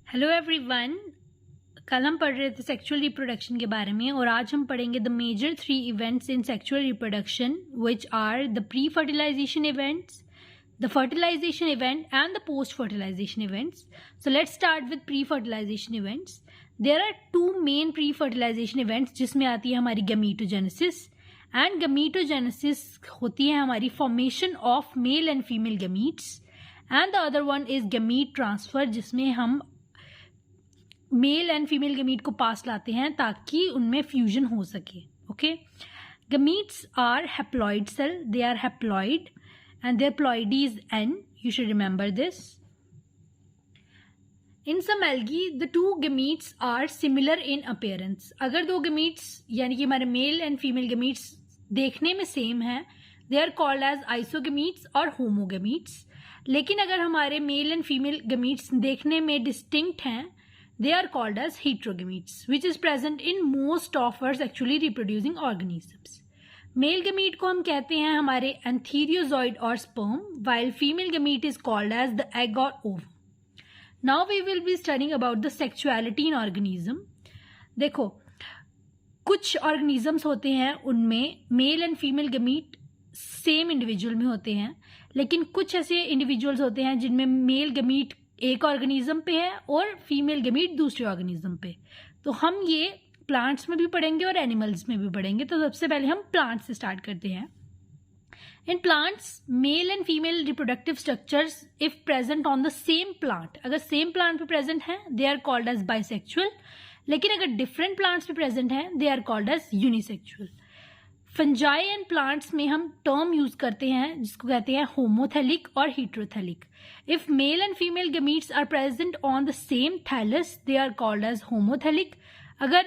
Hello everyone. कल हम पढ़ रहे थे सेक्सुअल रिप्रोडक्शन के बारे में और आज हम पढ़ेंगे the major 3 events in sexual reproduction which are the pre fertilisation events, the fertilisation event and the post fertilisation events. So let's start with pre fertilisation events. There are 2 main pre fertilisation events जिसमें आती है हमारी गमीटोजेनेसिस and गमीटोजेनेसिस होती है हमारी formation of male and female gametes and the other one is gamete transfer जिसमें हम mail and female gamete को पास लाते हैं ताकि उनमें फ्यूजन हो सके. Okay, gametes are haploid cell, they are haploid and their ploidy is N. You should remember this. In some algae, the 2 gametes are similar in appearance. अगर 2 gametes यानी कि हमारे मेल एंड फीमेल गमीट्स देखने में same है, they are called as isogametes और homogametes. लेकिन अगर हमारे मेल एंड फीमेल गमीट्स देखने में डिस्टिंक्ट हैं, they are called as heterogametes, which is present in most of our sexually reproducing organisms. Male gamete को हम कहते हैं हमारे antherozoid और sperm, while female gamete is called as the egg or ovum. Now we will be studying about the sexuality in organism. देखो, कुछ organisms होते हैं उनमें mail and female gamete same individual में होते हैं, लेकिन कुछ ऐसे इंडिविजुअल्स होते हैं जिनमें मेल गमीट एक ऑर्गेनिज्म पे है और फीमेल गमीट दूसरे ऑर्गेनिज्म पे. तो हम ये प्लांट्स में भी पढ़ेंगे और एनिमल्स में भी पढ़ेंगे. तो सबसे पहले हम प्लांट्स से स्टार्ट करते हैं. In plants male and female reproductive structures if present on the same plant, अगर सेम प्लांट पे प्रेजेंट है they are called as bisexual, लेकिन अगर डिफरेंट प्लांट्स पे प्रेजेंट है they are called as unisexual. Fungi and plants में हम term use करते हैं जिसको कहते हैं होमोथेलिक और heterothallic. If male and female gametes are present on the same thallus they are called as homothallic. अगर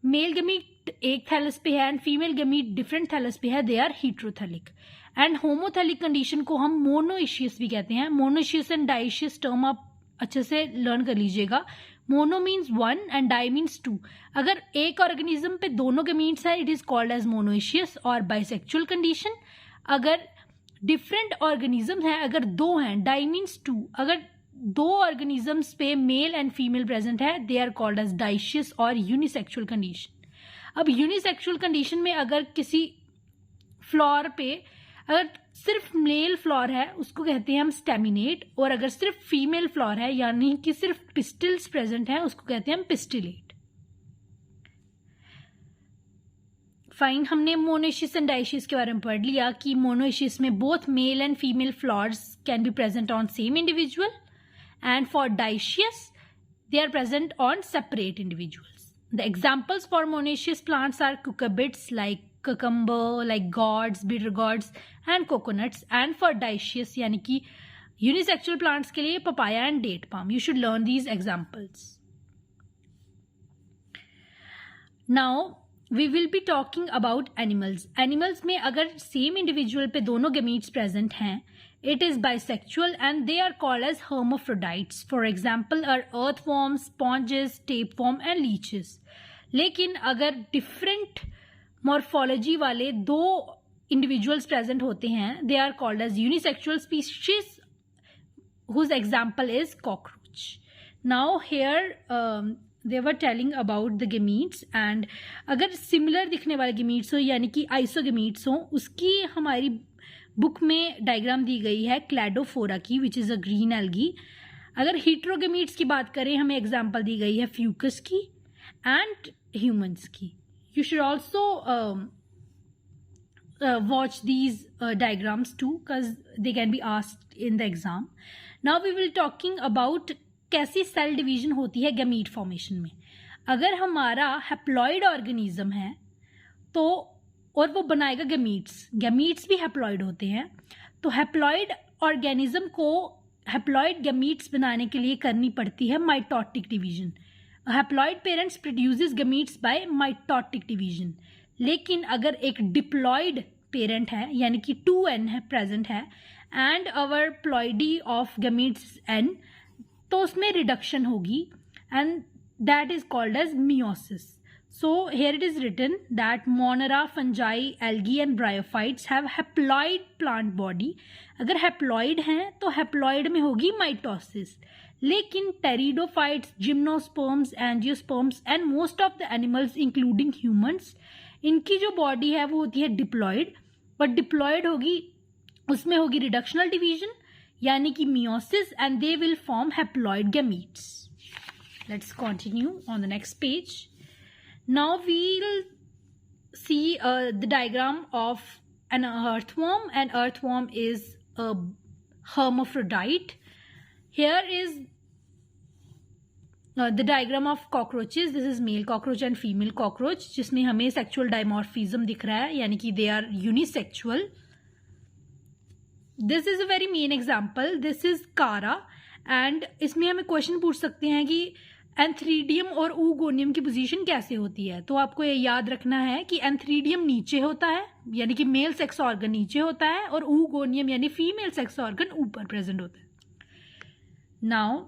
मेल गमीट एक थैलस पे है and female gamete different thallus पे है they are heterothallic. And homothallic condition को हम monoecious भी कहते हैं. मोनोइशियस एंड डाइशियस टर्म आप अच्छे से लर्न कर लीजिएगा. Mono means 1 and di means 2. अगर एक ऑर्गेनिज्म पे दोनों गमीट्स है it is called as monoecious और बाइसेक्सुअल कंडीशन. अगर डिफरेंट ऑर्गेनिज्म है, अगर 2 हैं, डाई मीन्स 2, अगर 2 ऑर्गेनिजम्स पे मेल एंड फीमेल प्रेजेंट है they are called as dioecious और यूनिसेक्सुअल कंडीशन. अब यूनिसेक्सुअल कंडीशन में अगर किसी फ्लोर पे अगर सिर्फ मेल फ्लोर है उसको कहते हैं हम स्टेमिनेट, और अगर सिर्फ फीमेल फ्लोर है यानी कि सिर्फ पिस्टिल्स प्रेजेंट है उसको कहते हैं हम पिस्टिलेट. फाइन, हमने मोनोइशियस एंड डाइशियस के बारे में पढ़ लिया कि मोनोइशियस में both male and female flowers can be present on same individual and for dioecious they are present on separate individuals. The examples for monoecious plants are cucurbits like cucumber, like gourds, bitter gourds and coconuts, and for dioecious यानी कि unisexual plants के लिए papaya and date palm. You should learn these examples. Now we will be talking about animals. Animals में अगर same individual पे दोनों gametes present हैं it is bisexual and they are called as hermaphrodites. For example are earthworms, sponges, tapeworm and leeches. लेकिन अगर different morphology वाले 2 individuals present होते हैं they are called as unisexual species whose example is cockroach. Now here they were telling about the gametes and अगर similar दिखने वाले gametes हो यानी कि आइसोगमीट्स हो उसकी हमारी बुक में डायग्राम दी गई है क्लैडोफोरा की which is a green algae. अगर हीट्रोगमीट्स की बात करें हमें एग्जाम्पल दी गई है फ्यूकस की एंड ह्यूमन्स की. You should also watch these diagrams too because they can be asked in the exam. Now we will talking about कैसी सेल डिवीजन होती है गमीट फॉर्मेशन में. अगर हमारा हैप्लॉइड ऑर्गेनिज्म है तो और वो बनाएगा गमीट्स, गमीट्स भी हैप्लॉइड होते हैं, तो हैप्लॉइड ऑर्गेनिज्म को हैप्लॉइड गमीट्स बनाने के लिए करनी पड़ती है mitotic division. Haploid parents produces gametes by mitotic division. लेकिन अगर एक डिप्लॉइड पेरेंट है यानी कि 2n है प्रेजेंट है and our ploidy of gametes n, तो उसमें रिडक्शन होगी and that is called as meiosis. So here it is written that monera, fungi, algae and bryophytes have haploid plant body. अगर haploid हैं तो haploid में होगी mitosis, लेकिन pteridophytes, gymnosperms, angiosperms and most of the animals including humans, इनकी जो body है वो होती है डिप्लॉयड, और डिप्लॉयड होगी, उसमें होगी रिडक्शनल डिवीजन यानी कि meiosis, and they will form haploid gametes. Let's continue on the next page. Now we'll see the diagram of an earthworm. An earthworm is a hermaphrodite. Here is the diagram of cockroaches. This is male cockroach and female cockroach, जिसमें हमें sexual dimorphism दिख रहा है, यानी कि they are unisexual. This is a very main example. This is Cara, and इसमें हमें question पूछ सकते हैं कि एंथ्रीडियम और ऊगोनियम की पोजीशन कैसे होती है. तो आपको ये याद रखना है कि एंथ्रीडियम नीचे होता है यानी कि मेल सेक्स ऑर्गन नीचे होता है, और ऊगोनियम यानी फीमेल सेक्स ऑर्गन ऊपर प्रेजेंट होता है. Now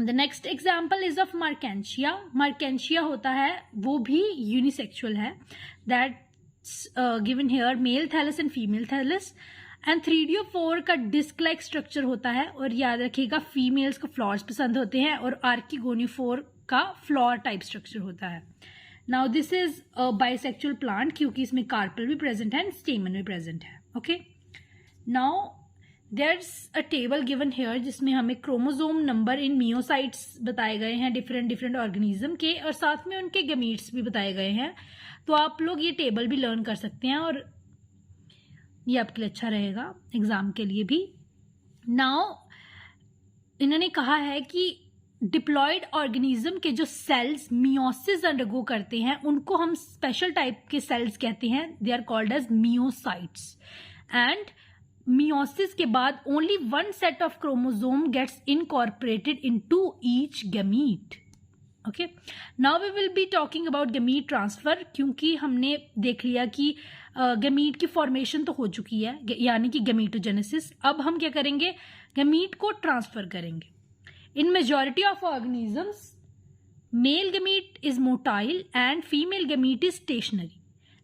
the next example is of Marchantia. Marchantia होता है, वो भी यूनिसेक्सुअल है. That's given here male thallus and female thallus. Antheridiophore का डिस्क लाइक स्ट्रक्चर होता है, और याद रखिएगा फीमेल्स को फ्लॉर्स पसंद होते हैं, और आर्किगोनियोफोर का फ्लॉर टाइप स्ट्रक्चर होता है. Now this is a bisexual plant, क्योंकि इसमें कार्पल भी प्रेजेंट है एंड स्टेमन भी प्रेजेंट है. Okay, now there's a table given here जिसमें हमें क्रोमोसोम नंबर इन मियोसाइट्स बताए गए हैं डिफरेंट ऑर्गेनिज्म के, और साथ में उनके गमीट्स भी बताए गए हैं. तो आप लोग ये टेबल भी लर्न कर सकते हैं, और ये आपके लिए अच्छा रहेगा एग्जाम के लिए भी. नाउ इन्होंने कहा है कि डिप्लॉयड ऑर्गेनिज्म के जो सेल्स मियोसिस अंडरगो करते हैं उनको हम स्पेशल टाइप के सेल्स कहते हैं. They are called as meiocytes. And meiosis के बाद only one set of chromosome gets incorporated into each gamete. Okay, now we will be talking about gamete transfer, क्योंकि हमने देख लिया कि गैमीट की फॉर्मेशन तो हो चुकी है यानी कि गैमीटोजेनेसिस. अब हम क्या करेंगे, गैमीट को ट्रांसफर करेंगे. In majority of organisms male gamete is motile and female gamete is stationary.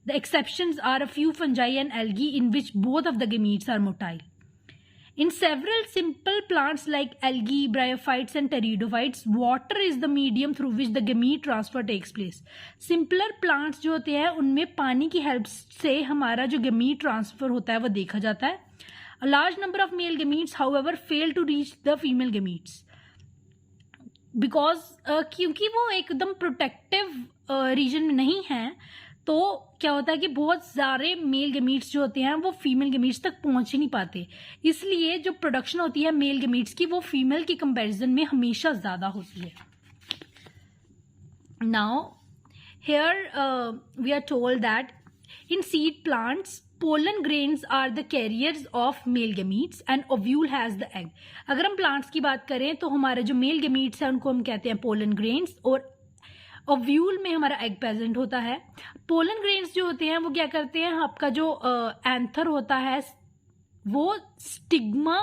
The exceptions are a few fungi and algae in which both of the gametes are motile. In several simple plants like algae, bryophytes and pteridophytes, water is the medium through which the gamete transfer takes place. Simpler plants जो होते हैं उनमें पानी की help से हमारा जो gamete transfer होता है वो देखा जाता है. A large number of male gametes, however, fail to reach the female gametes because क्योंकि वो एकदम प्रोटेक्टिव रीजन में नहीं है, तो क्या होता है कि बहुत सारे मेल गैमीट्स जो होते हैं वो फीमेल गैमीट्स तक पहुंच ही नहीं पाते. इसलिए जो प्रोडक्शन होती है मेल गैमीट्स की वो फीमेल की कंपैरिजन में हमेशा ज्यादा होती है. Now here we are told that in seed plants pollen grains are the carriers of male gametes and ovule has the egg. अगर हम प्लांट्स की बात करें तो हमारे जो मेल गैमीट्स हैं उनको हम कहते हैं पोलन ग्रेन्स, और ओव्यूल में हमारा एग प्रेजेंट होता है. पोलन ग्रेन्स जो होते हैं वो क्या करते हैं, आपका जो एंथर होता है वो स्टिग्मा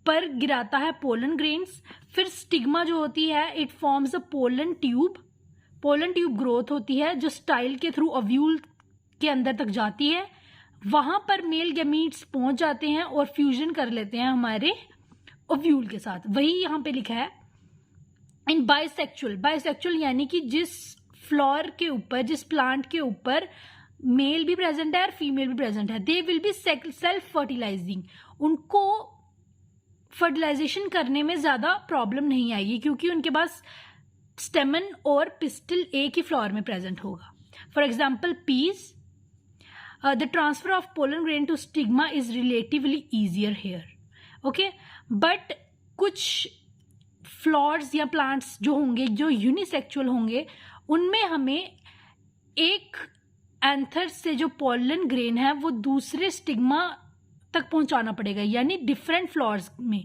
पर गिराता है पोलन ग्रेन्स. फिर स्टिग्मा जो होती है it forms a pollen tube. Pollen tube growth होती है जो स्टाइल के थ्रू ओव्यूल के अंदर तक जाती है. वहां पर मेल गैमीट्स पहुंच जाते हैं और फ्यूजन कर लेते हैं हमारे ओव्यूल के साथ. वही यहाँ पे लिखा है इन बाइसेक्चुअल यानी कि जिस फ्लावर के ऊपर, जिस प्लांट के ऊपर मेल भी प्रेजेंट है और फीमेल भी प्रेजेंट है, they will be self fertilising. उनको फर्टिलाइजेशन करने में ज्यादा प्रॉब्लम नहीं आएगी क्योंकि उनके पास स्टेमन और पिस्टल एक ही फ्लावर में प्रेजेंट होगा. For example peas, the transfer of pollen grain to stigma is relatively easier here. Okay, but कुछ फ्लावर्स या प्लांट्स जो होंगे जो यूनिसेक्सुअल होंगे उनमें हमें एक एंथर से जो पोलन ग्रेन है वो दूसरे स्टिग्मा तक पहुंचाना पड़ेगा, यानी डिफरेंट फ्लावर्स में,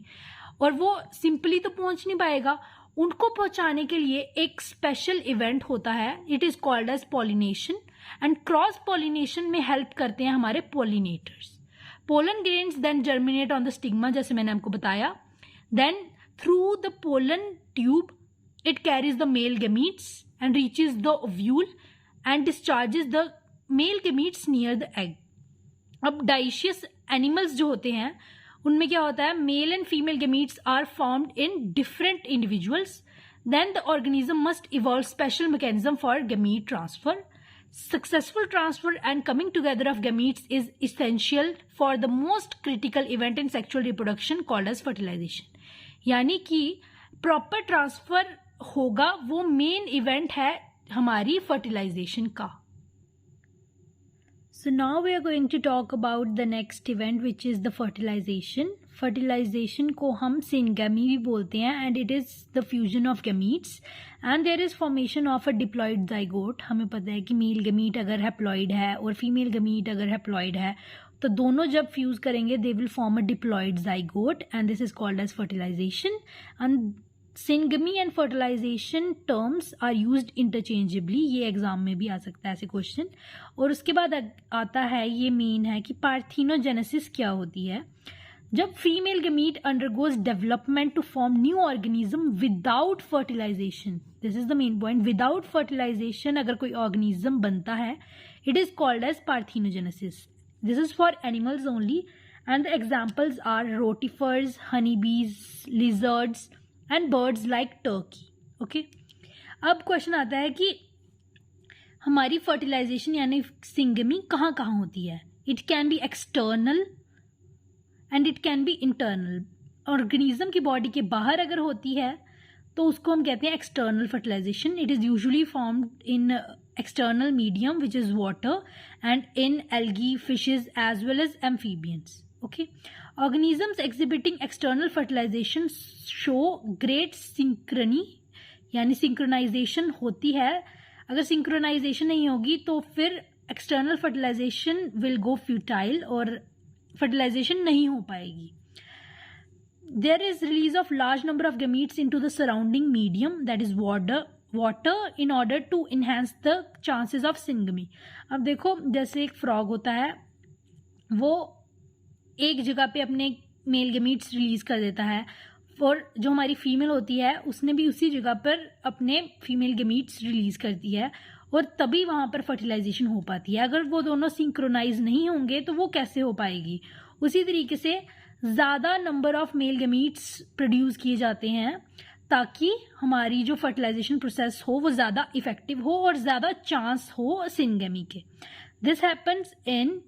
और वो सिंपली तो पहुंच नहीं पाएगा. उनको पहुंचाने के लिए एक स्पेशल इवेंट होता है, it is called as pollination, and cross pollination में हेल्प करते हैं हमारे pollinators. Pollen grains then germinate on the stigma, जैसे मैंने आपको बताया. Then through the pollen tube it carries the male gametes and reaches the ovule and discharges the male gametes near the egg. अब dioecious animals जो होते हैं उनमें क्या होता है, male and female gametes are formed in different individuals, then the organism must evolve special mechanism for gamete transfer. Successful transfer and coming together of gametes is essential for the most critical event in sexual reproduction called as fertilization. यानी कि proper transfer होगा, वो main event है हमारी fertilisation का. So now we are going to talk about the next event which is the fertilization. Fertilization को हम syngamy भी बोलते हैं and it is the fusion of gametes and there is formation of a diploid zygote. हमें पता है कि male gamete अगर हैप्लॉइड है और फीमेल गमीट अगर हैप्लॉइड है तो दोनों जब फ्यूज करेंगे they will form a diploid zygote and this is called as fertilization. And syngamy and fertilization terms are used interchangeably. ये एग्जाम में भी आ सकता है ऐसे क्वेश्चन. और उसके बाद आता है, ये मेन है कि पार्थेनोजेनेसिस क्या होती है. जब female gamete undergoes development to form new organism without fertilisation, this is the main point. Without fertilisation अगर कोई ऑर्गेनिज्म बनता है, it is called as parthenogenesis. This is for animals only and the examples are rotifers, honey bees, lizards and birds like turkey. Okay, अब question आता है कि हमारी fertilisation यानी सिंगमी कहाँ कहाँ होती है. It can be external and it can be internal. Organism की बॉडी के बाहर अगर होती है तो उसको हम कहते हैं external fertilisation. It is usually formed in external medium which is water and in algae, fishes as well as amphibians. Okay, organisms exhibiting external fertilization show great synchrony, यानी synchronization होती है. अगर synchronization नहीं होगी तो फिर external fertilization will go futile और fertilization नहीं हो पाएगी. There is release of large number of gametes into the surrounding medium, that is water in order to enhance the chances of syngamy. अब देखो, जैसे एक फ्रॉग होता है, वो एक जगह पे अपने मेल गेमीट्स रिलीज कर देता है और जो हमारी फीमेल होती है उसने भी उसी जगह पर अपने फीमेल गेमीट्स रिलीज करती है और तभी वहाँ पर फर्टिलाइजेशन हो पाती है. अगर वो दोनों सिंक्रोनाइज नहीं होंगे तो वो कैसे हो पाएगी. उसी तरीके से ज़्यादा number of male gametes produce किए जाते हैं ताकि हमारी जो फर्टिलाइजेशन प्रोसेस हो वो ज़्यादा इफेक्टिव हो और ज़्यादा चांस हो सिंगमी के. This happens in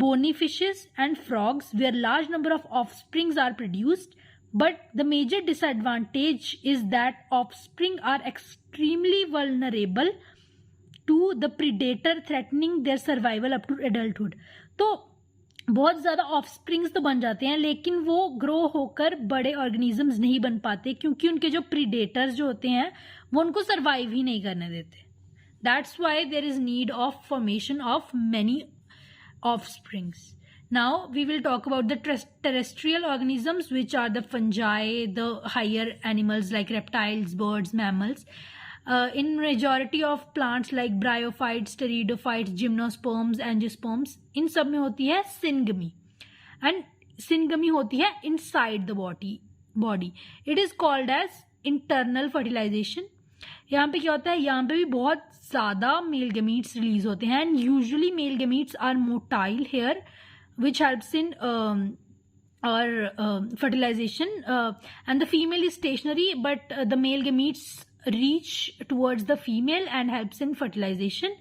bony fishes and frogs where large number of offsprings are produced, but the major disadvantage is that offspring are extremely vulnerable to the predator threatening their survival up to adulthood. तो बहुत ज़्यादा offsprings तो बन जाते हैं लेकिन वो grow होकर बड़े ऑर्गेनिजम्स नहीं बन पाते क्योंकि उनके जो प्रीडेटर्स जो होते हैं वो उनको सर्वाइव ही नहीं करने देते. That's why there is need of formation of many offsprings. Now we will talk about the terrestrial organisms, which are the fungi, the higher animals like reptiles, birds, mammals. In majority of plants like bryophytes, pteridophytes, gymnosperms, angiosperms, इन सब में होती है syngamy and syngamy होती है inside the body. It is called as internal fertilization. यहाँ पे क्या होता है, यहाँ पे भी बहुत ज़्यादा मेल गेमीट्स रिलीज होते हैं and usually male gametes are motile here which helps in और fertilisation and the female is stationary but the male gametes reach towards the female and helps in fertilisation.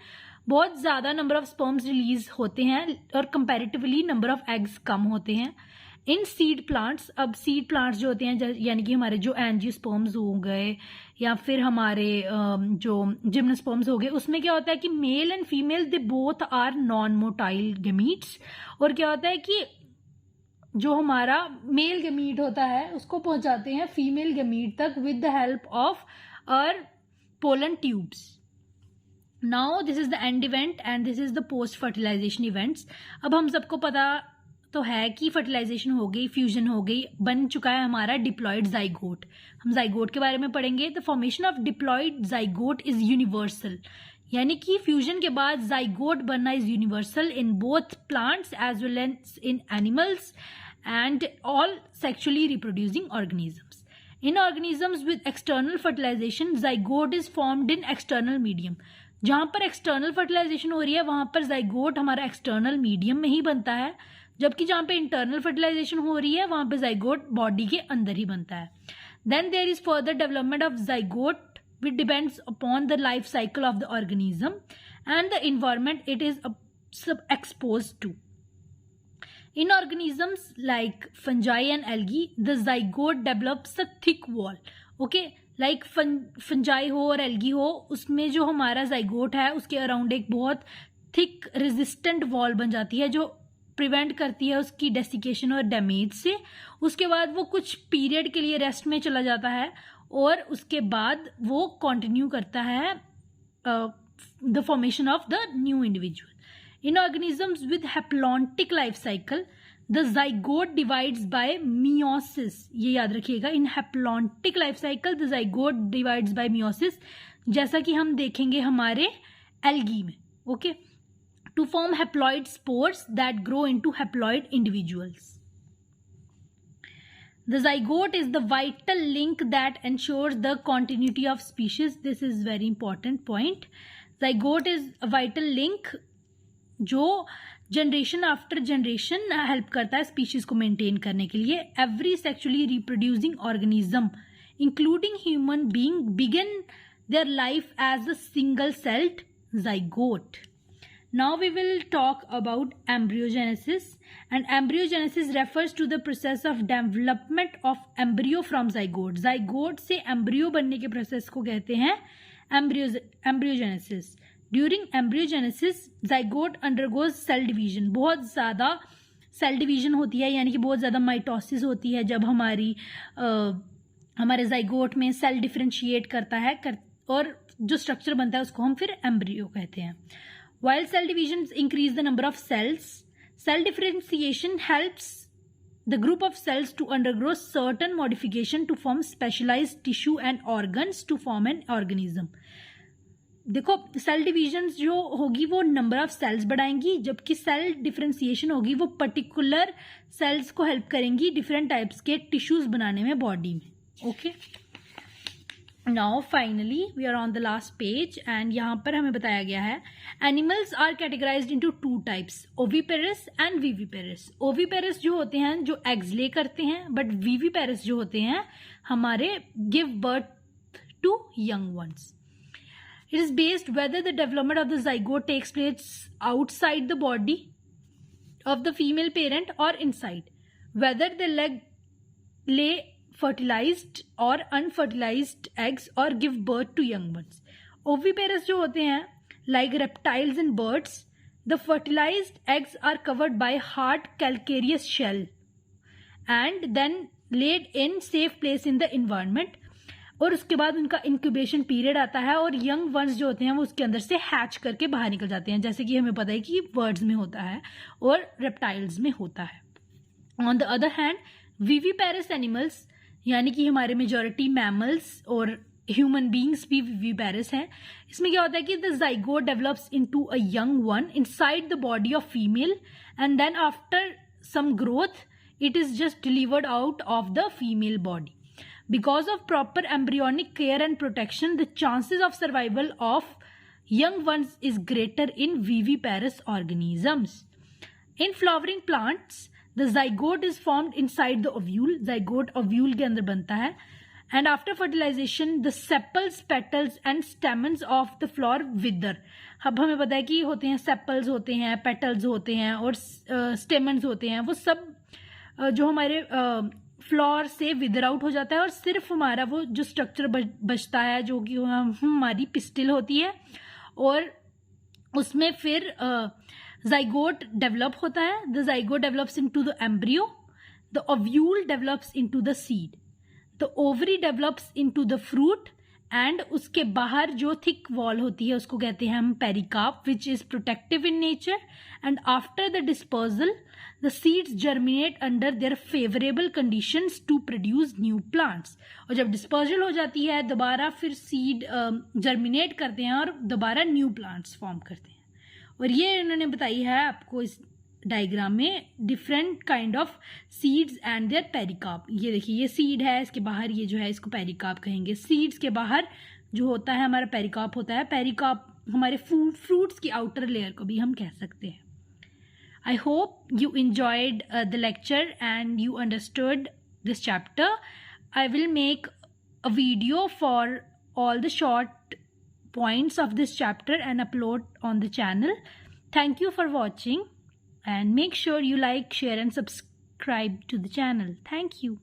बहुत ज़्यादा number of sperms release होते हैं और comparatively number of eggs कम होते हैं. In seed plants, अब सीड प्लांट्स जो होते हैं यानी कि हमारे जो एंजियोस्पर्म्स हो गए या फिर हमारे जो जिम्नोस्पर्म्स हो गए, उसमें क्या होता है कि male and female they both are non motile gametes. और क्या होता है कि जो हमारा मेल गेमीट होता है उसको पहुंचाते हैं फीमेल गेमीट तक with the help of our pollen tubes. Now this is the end event and this is the post fertilisation events. अब हम सबको पता तो है कि फर्टिलाइजेशन हो गई, फ्यूजन हो गई, बन चुका है हमारा डिप्लॉइड जाइगोट. हम जाइगोट के बारे में पढ़ेंगे. The formation of diploid zygote is universal, यानी कि फ्यूजन के बाद जाइगोट बनना is universal in both plants as well as in animals and all sexually reproducing organisms. In organisms with external fertilization zygote is formed in external medium. जहां पर external fertilisation हो रही है वहां पर जाइगोट हमारा एक्सटर्नल मीडियम में ही बनता है. जबकि जहाँ पे इंटरनल फर्टिलाइजेशन हो रही है वहाँ पे जाइगोट बॉडी के अंदर ही बनता है. Then there is further development of zygote which depends upon the life cycle of the organism and the environment it is exposed to. In organisms like fungi and algae, the zygote develops a thick wall. Okay, like fungi हो और algae हो, उसमें जो हमारा zygote है उसके around एक बहुत थिक रेजिस्टेंट वॉल बन जाती है जो प्रिवेंट करती है उसकी डेसिकेशन और डैमेज से. उसके बाद वो कुछ पीरियड के लिए रेस्ट में चला जाता है और उसके बाद वो कंटिन्यू करता है the formation of the new individual. In organisms with haplontic life cycle, the zygote divides by meiosis. ये याद रखिएगा. In haplontic life cycle, the zygote divides by meiosis. जैसा कि हम देखेंगे हमारे algae में. Okay, to form haploid spores that grow into haploid individuals. The zygote is the vital link that ensures the continuity of species. This is very important point. Zygote is a vital link जो generation after generation help करता है species को maintain करने के लिए. Every sexually reproducing organism including human being begin their life as a single celled zygote. Now we will talk about embryogenesis, and embryogenesis refers to the process of development of embryo from zygote. zygote से embryo बनने के process को कहते हैं embryogenesis. During embryogenesis zygote undergoes cell division. बहुत ज़्यादा cell division होती है यानी कि बहुत ज़्यादा माइटोसिस होती है जब हमारे जाइगोट में सेल डिफरेंशिएट करता है और जो स्ट्रक्चर बनता है उसको हम फिर एम्ब्रियो कहते हैं. While cell division increase the number of cells, cell differentiation helps the group of cells to undergo certain modification to form specialized tissue and organs to form an organism. देखो cell division जो होगी वो number of sales बढ़ाएंगी जबकि cell differentiation होगी वो particular cells को help करेंगी different types के टिश्यूज बनाने में बॉडी में. Okay, now finally we are on the last page and यहाँ पर हमें बताया गया है animals are categorized into two types, oviparous and viviparous. Oviparous जो होते हैं जो एग्स ले करते हैं, बट विविपेरस जो होते हैं हमारे give birth to young ones. It is based whether the development of the zygote takes place outside the body of the female parent or inside, whether they lay fertilized or unfertilized eggs or give birth to young ones. Oviparous जो होते हैं like reptiles and birds, the fertilized eggs are covered by hard calcareous shell and then laid in safe place in the environment. और उसके बाद उनका incubation period आता है और यंग वंस जो होते हैं वो उसके अंदर से हैच करके बाहर निकल जाते हैं, जैसे कि हमें पता है कि बर्ड्स में होता है और रेप्टाइल्स में होता है. On the other hand viviparous animals यानी कि हमारे मेजॉरिटी मैमल्स और ह्यूमन बींग्स भी विविपेरस हैं. इसमें क्या होता है कि the zygote develops into a young one inside the body of female and then after some growth it is just delivered out of the female body. Because of proper embryonic care and protection, the chances of survival of young ones is greater in viviparous organisms. In flowering plants, the zygote is formed inside the ovule. Zygote ovule के अंदर बनता है. And after fertilization, the sepals, petals and stamens of the flower wither. अब हमें पता है कि होते हैं sepals होते हैं, petals होते हैं और stamens होते हैं. वो सब जो हमारे फ्लावर से विदर आउट हो जाता है और सिर्फ हमारा वो जो स्ट्रक्चर बचता है जो कि हमारी पिस्टिल होती है और उसमें फिर जाइगोट डेवलप होता है. The zygote develops into the embryo, the ovule develops into the seed, the ovary develops into the fruit and उसके बाहर जो थिक वॉल होती है उसको कहते हैं हम pericarp which is protective in nature. And after the dispersal the seeds germinate under their favorable conditions to produce new plants. और जब डिस्पर्जल हो जाती है दोबारा फिर सीड जर्मिनेट करते हैं और दोबारा न्यू प्लांट्स फॉर्म करते हैं. और ये उन्होंने बताई है आपको इस डायग्राम में different kind of seeds and their pericarp. ये देखिए ये सीड है, इसके बाहर ये जो है इसको पेरिकार्प कहेंगे. सीड्स के बाहर जो होता है हमारा पेरिकार्प होता है. पेरिकार्प हमारे फ्रूट्स की आउटर लेयर को भी हम कह सकते हैं. I hope you enjoyed the lecture and you understood this chapter. I will make a video for all the short points of this chapter and upload on the channel. Thank you for watching, and make sure you like, share and subscribe to the channel. Thank you.